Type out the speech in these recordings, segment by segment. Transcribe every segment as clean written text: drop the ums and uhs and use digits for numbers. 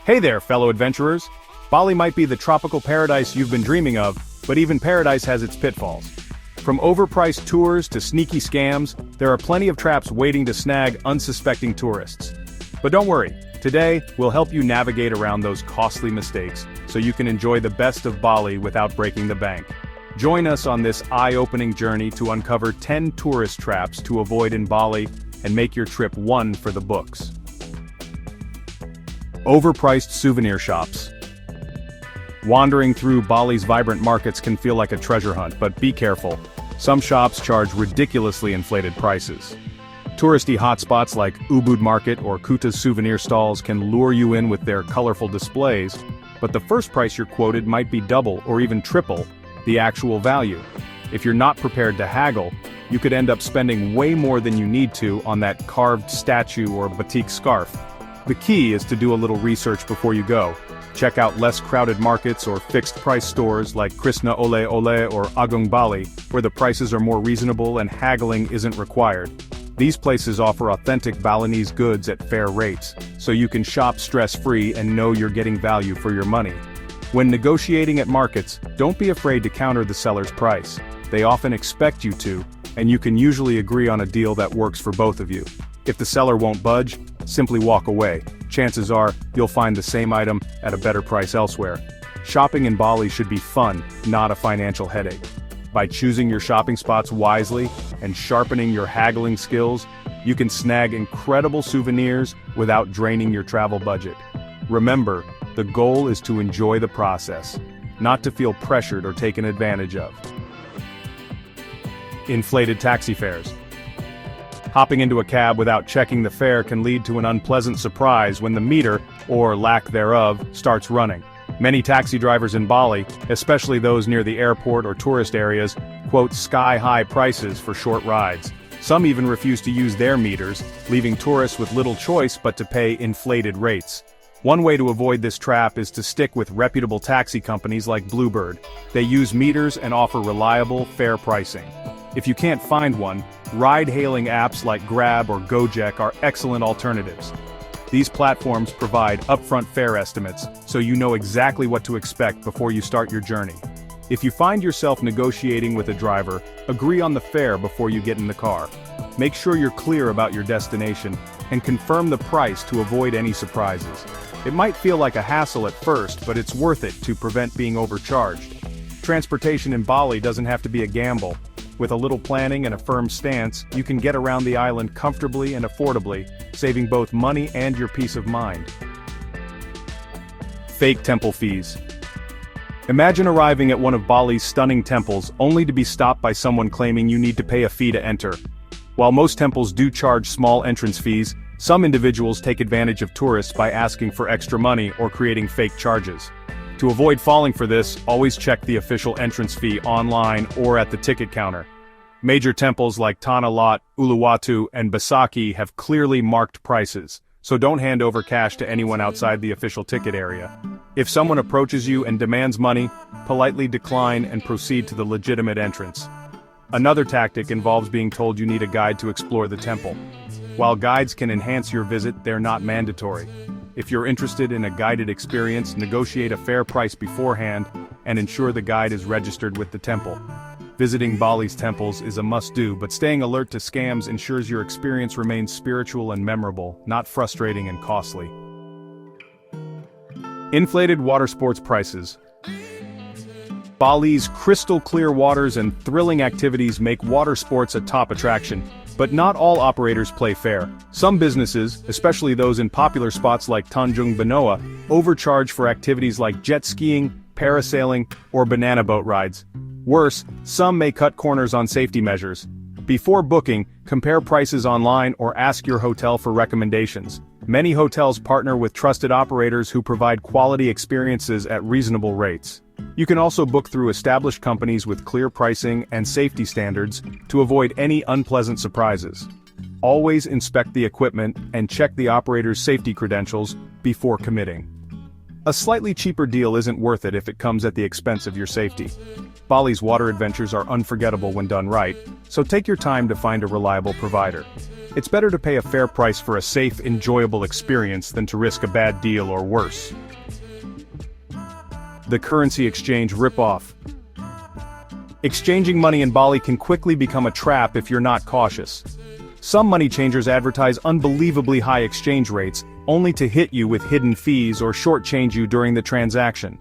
Hey there, fellow adventurers! Bali might be the tropical paradise you've been dreaming of, but even paradise has its pitfalls. From overpriced tours to sneaky scams, there are plenty of traps waiting to snag unsuspecting tourists. But don't worry, today, we'll help you navigate around those costly mistakes, so you can enjoy the best of Bali without breaking the bank. Join us on this eye-opening journey to uncover 10 tourist traps to avoid in Bali and make your trip one for the books. Overpriced souvenir shops. Wandering through Bali's vibrant markets can feel like a treasure hunt, but be careful. Some shops charge ridiculously inflated prices. Touristy hotspots like Ubud Market or Kuta's souvenir stalls can lure you in with their colorful displays, but the first price you're quoted might be double or even triple the actual value. If you're not prepared to haggle, you could end up spending way more than you need to on that carved statue or batik scarf. The key is to do a little research before you go. Check out less crowded markets or fixed-price stores like Krishna Ole Ole or Agung Bali, where the prices are more reasonable and haggling isn't required. These places offer authentic Balinese goods at fair rates, so you can shop stress-free and know you're getting value for your money. When negotiating at markets, don't be afraid to counter the seller's price. They often expect you to, and you can usually agree on a deal that works for both of you. If the seller won't budge, simply walk away. Chances are, you'll find the same item at a better price elsewhere. Shopping in Bali should be fun, not a financial headache. By choosing your shopping spots wisely and sharpening your haggling skills, you can snag incredible souvenirs without draining your travel budget. Remember, the goal is to enjoy the process, not to feel pressured or taken advantage of. Inflated taxi fares. Hopping into a cab without checking the fare can lead to an unpleasant surprise when the meter, or lack thereof, starts running. Many taxi drivers in Bali, especially those near the airport or tourist areas, quote sky-high prices for short rides. Some even refuse to use their meters, leaving tourists with little choice but to pay inflated rates. One way to avoid this trap is to stick with reputable taxi companies like Bluebird. They use meters and offer reliable, fair pricing. If you can't find one, ride-hailing apps like Grab or Gojek are excellent alternatives. These platforms provide upfront fare estimates, so you know exactly what to expect before you start your journey. If you find yourself negotiating with a driver, agree on the fare before you get in the car. Make sure you're clear about your destination, and confirm the price to avoid any surprises. It might feel like a hassle at first, but it's worth it to prevent being overcharged. Transportation in Bali doesn't have to be a gamble. With a little planning and a firm stance, you can get around the island comfortably and affordably, saving both money and your peace of mind. Fake temple fees. Imagine arriving at one of Bali's stunning temples only to be stopped by someone claiming you need to pay a fee to enter. While most temples do charge small entrance fees, some individuals take advantage of tourists by asking for extra money or creating fake charges. To avoid falling for this, always check the official entrance fee online or at the ticket counter. Major temples like Tanah Lot, Uluwatu, and Besaki have clearly marked prices, so don't hand over cash to anyone outside the official ticket area. If someone approaches you and demands money, politely decline and proceed to the legitimate entrance. Another tactic involves being told you need a guide to explore the temple. While guides can enhance your visit, they're not mandatory. If you're interested in a guided experience, negotiate a fair price beforehand, and ensure the guide is registered with the temple. Visiting Bali's temples is a must-do, but staying alert to scams ensures your experience remains spiritual and memorable, not frustrating and costly. Inflated water sports prices. Bali's crystal-clear waters and thrilling activities make water sports a top attraction. But not all operators play fair. Some businesses, especially those in popular spots like Tanjung Benoa, overcharge for activities like jet skiing, parasailing, or banana boat rides. Worse, some may cut corners on safety measures. Before booking, compare prices online or ask your hotel for recommendations. Many hotels partner with trusted operators who provide quality experiences at reasonable rates. You can also book through established companies with clear pricing and safety standards to avoid any unpleasant surprises. Always inspect the equipment and check the operator's safety credentials before committing. A slightly cheaper deal isn't worth it if it comes at the expense of your safety. Bali's water adventures are unforgettable when done right, so take your time to find a reliable provider. It's better to pay a fair price for a safe, enjoyable experience than to risk a bad deal or worse. The currency exchange ripoff. Exchanging money in Bali can quickly become a trap if you're not cautious. Some money changers advertise unbelievably high exchange rates, only to hit you with hidden fees or shortchange you during the transaction.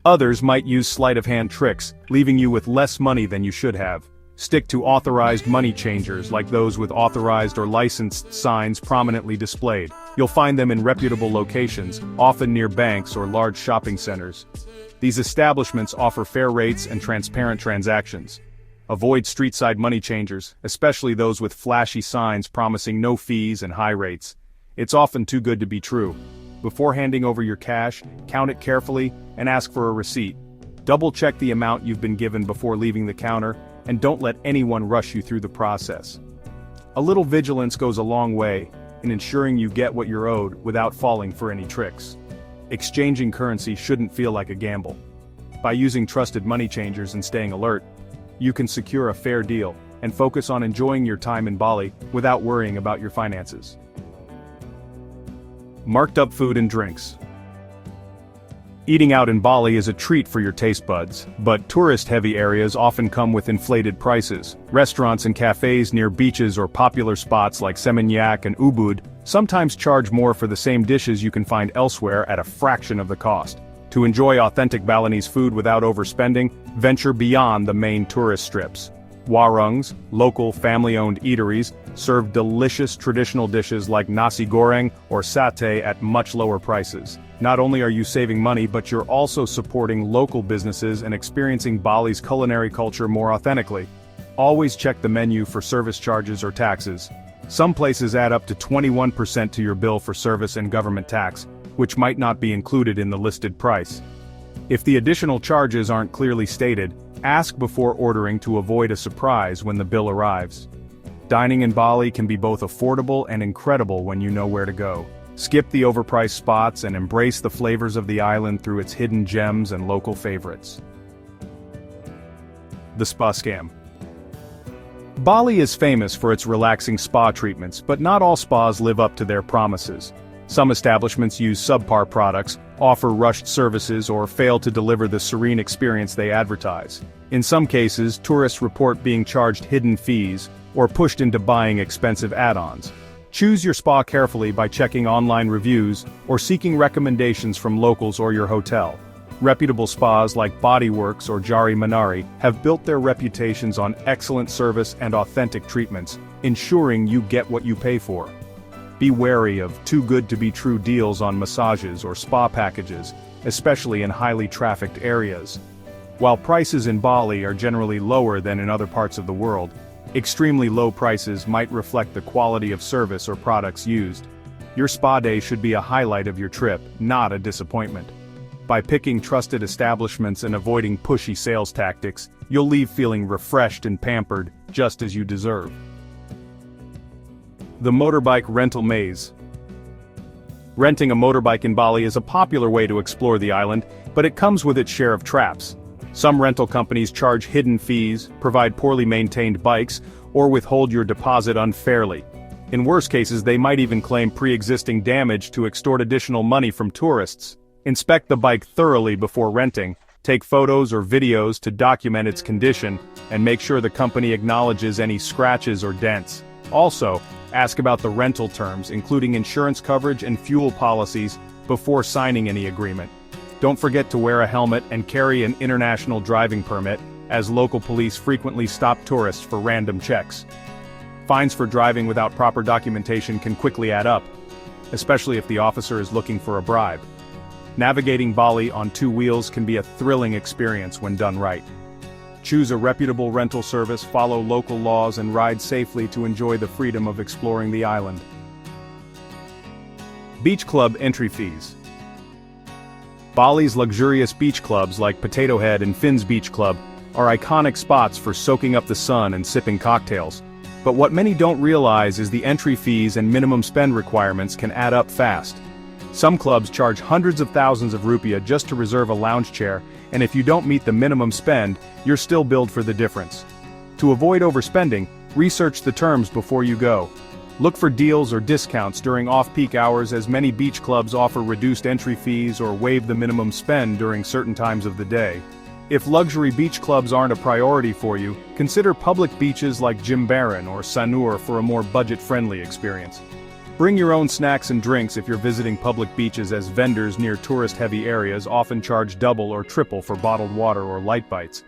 Others might use sleight-of-hand tricks, leaving you with less money than you should have. Stick to authorized money changers like those with authorized or licensed signs prominently displayed. You'll find them in reputable locations, often near banks or large shopping centers. These establishments offer fair rates and transparent transactions. Avoid street-side money changers, especially those with flashy signs promising no fees and high rates. It's often too good to be true. Before handing over your cash, count it carefully and ask for a receipt. Double-check the amount you've been given before leaving the counter, and don't let anyone rush you through the process. A little vigilance goes a long way in ensuring you get what you're owed without falling for any tricks. Exchanging currency shouldn't feel like a gamble. By using trusted money changers and staying alert, you can secure a fair deal and focus on enjoying your time in Bali without worrying about your finances. Marked up food and drinks. Eating out in Bali is a treat for your taste buds, but tourist-heavy areas often come with inflated prices. Restaurants and cafes near beaches or popular spots like Seminyak and Ubud sometimes charge more for the same dishes you can find elsewhere at a fraction of the cost. To enjoy authentic Balinese food without overspending, venture beyond the main tourist strips. Warungs, local family-owned eateries, serve delicious traditional dishes like nasi goreng or satay at much lower prices. Not only are you saving money, but you're also supporting local businesses and experiencing Bali's culinary culture more authentically. Always check the menu for service charges or taxes. Some places add up to 21% to your bill for service and government tax, which might not be included in the listed price. If the additional charges aren't clearly stated, ask before ordering to avoid a surprise when the bill arrives. Dining in Bali can be both affordable and incredible when you know where to go. Skip the overpriced spots and embrace the flavors of the island through its hidden gems and local favorites. The spa scam. Bali is famous for its relaxing spa treatments, but not all spas live up to their promises. Some establishments use subpar products, offer rushed services, or fail to deliver the serene experience they advertise. In some cases, tourists report being charged hidden fees, or pushed into buying expensive add-ons. Choose your spa carefully by checking online reviews, or seeking recommendations from locals or your hotel. Reputable spas like Bodyworks or Jari Manari have built their reputations on excellent service and authentic treatments, ensuring you get what you pay for. Be wary of too-good-to-be-true deals on massages or spa packages, especially in highly trafficked areas. While prices in Bali are generally lower than in other parts of the world, extremely low prices might reflect the quality of service or products used. Your spa day should be a highlight of your trip, not a disappointment. By picking trusted establishments and avoiding pushy sales tactics, you'll leave feeling refreshed and pampered, just as you deserve. The motorbike rental maze. Renting a motorbike in Bali is a popular way to explore the island, but it comes with its share of traps. Some rental companies charge hidden fees, provide poorly maintained bikes, or withhold your deposit unfairly. In worse cases, they might even claim pre-existing damage to extort additional money from tourists. Inspect the bike thoroughly before renting, take photos or videos to document its condition, and make sure the company acknowledges any scratches or dents. Also, ask about the rental terms, including insurance coverage and fuel policies, before signing any agreement. Don't forget to wear a helmet and carry an international driving permit, as local police frequently stop tourists for random checks. Fines for driving without proper documentation can quickly add up, especially if the officer is looking for a bribe. Navigating Bali on two wheels can be a thrilling experience when done right. Choose a reputable rental service, follow local laws, and ride safely to enjoy the freedom of exploring the island. Beach Club entry fees. Bali's luxurious beach clubs like Potato Head and Finn's Beach Club are iconic spots for soaking up the sun and sipping cocktails. But what many don't realize is the entry fees and minimum spend requirements can add up fast. Some clubs charge hundreds of thousands of rupiah just to reserve a lounge chair, and if you don't meet the minimum spend, you're still billed for the difference. To avoid overspending, research the terms before you go. Look for deals or discounts during off-peak hours, as many beach clubs offer reduced entry fees or waive the minimum spend during certain times of the day. If luxury beach clubs aren't a priority for you, consider public beaches like Jimbaran or Sanur for a more budget-friendly experience. Bring your own snacks and drinks if you're visiting public beaches, as vendors near tourist-heavy areas often charge double or triple for bottled water or light bites.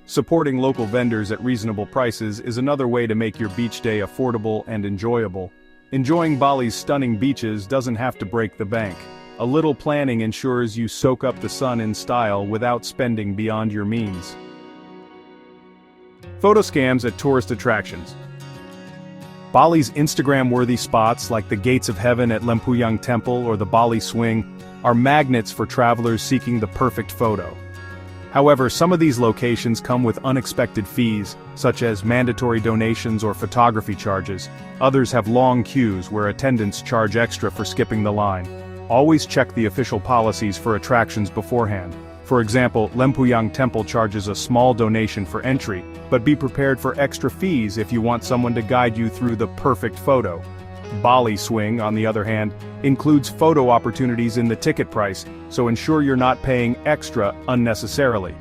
Supporting local vendors at reasonable prices is another way to make your beach day affordable and enjoyable. Enjoying Bali's stunning beaches doesn't have to break the bank. A little planning ensures you soak up the sun in style without spending beyond your means. Photo scams at tourist attractions. Bali's Instagram-worthy spots like the Gates of Heaven at Lempuyang Temple or the Bali Swing are magnets for travelers seeking the perfect photo. However, some of these locations come with unexpected fees, such as mandatory donations or photography charges. Others have long queues where attendants charge extra for skipping the line. Always check the official policies for attractions beforehand. For example, Lempuyang Temple charges a small donation for entry, but be prepared for extra fees if you want someone to guide you through the perfect photo. Bali Swing, on the other hand, includes photo opportunities in the ticket price, so ensure you're not paying extra unnecessarily.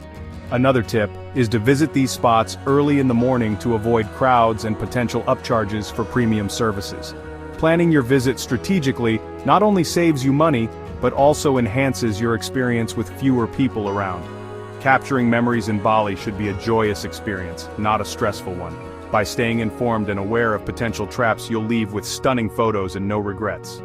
Another tip is to visit these spots early in the morning to avoid crowds and potential upcharges for premium services. Planning your visit strategically not only saves you money, but also enhances your experience with fewer people around. Capturing memories in Bali should be a joyous experience, not a stressful one. By staying informed and aware of potential traps, you'll leave with stunning photos and no regrets.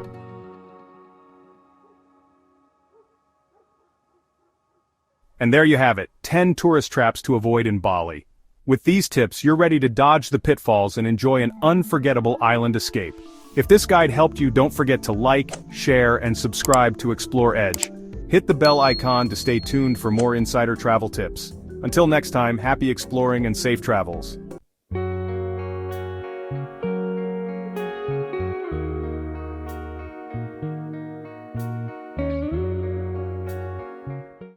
And there you have it, 10 tourist traps to avoid in Bali. With these tips, you're ready to dodge the pitfalls and enjoy an unforgettable island escape. If this guide helped you, don't forget to like, share, and subscribe to Explore Edge. Hit the bell icon to stay tuned for more insider travel tips. Until next time, happy exploring and safe travels.